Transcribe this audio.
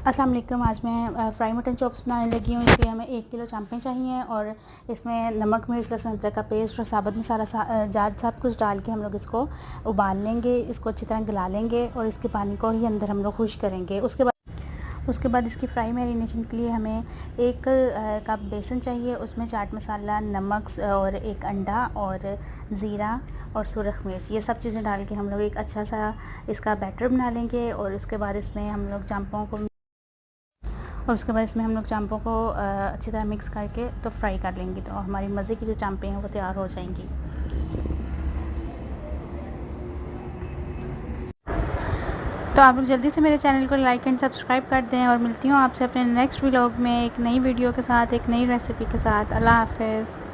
अस्सलाम वालेकुम। आज मैं फ्राई मटन चॉप्स बनाने लगी हूँ। इसके लिए हमें 1 किलो चांपें चाहिए और इसमें नमक, मिर्च, लहसुन, अदरक का पेस्ट और साबुत मसाला सब कुछ डाल के हम लोग इसको उबाल लेंगे। इसको अच्छी तरह गला लेंगे और इसके पानी को ही अंदर हम लोग खुश करेंगे। उसके बाद इसकी फ़्राई मैरिनेशन के लिए हमें 1 कप बेसन चाहिए। उसमें चाट मसाला, नमक और 1 अंडा और ज़ीरा और सुरख मिर्च, ये सब चीज़ें डाल के हम लोग एक अच्छा सा इसका बैटर बना लेंगे। और उसके बाद इसमें हम लोग चांपों को अच्छी तरह मिक्स करके तो फ्राई कर लेंगे, तो हमारी मज़े की जो चांपें हैं वो तैयार हो जाएंगी। तो आप लोग जल्दी से मेरे चैनल को लाइक एंड सब्सक्राइब कर दें और मिलती हूँ आपसे अपने नेक्स्ट व्लॉग में एक नई वीडियो के साथ, एक नई रेसिपी के साथ। अल्लाह हाफ़िज़।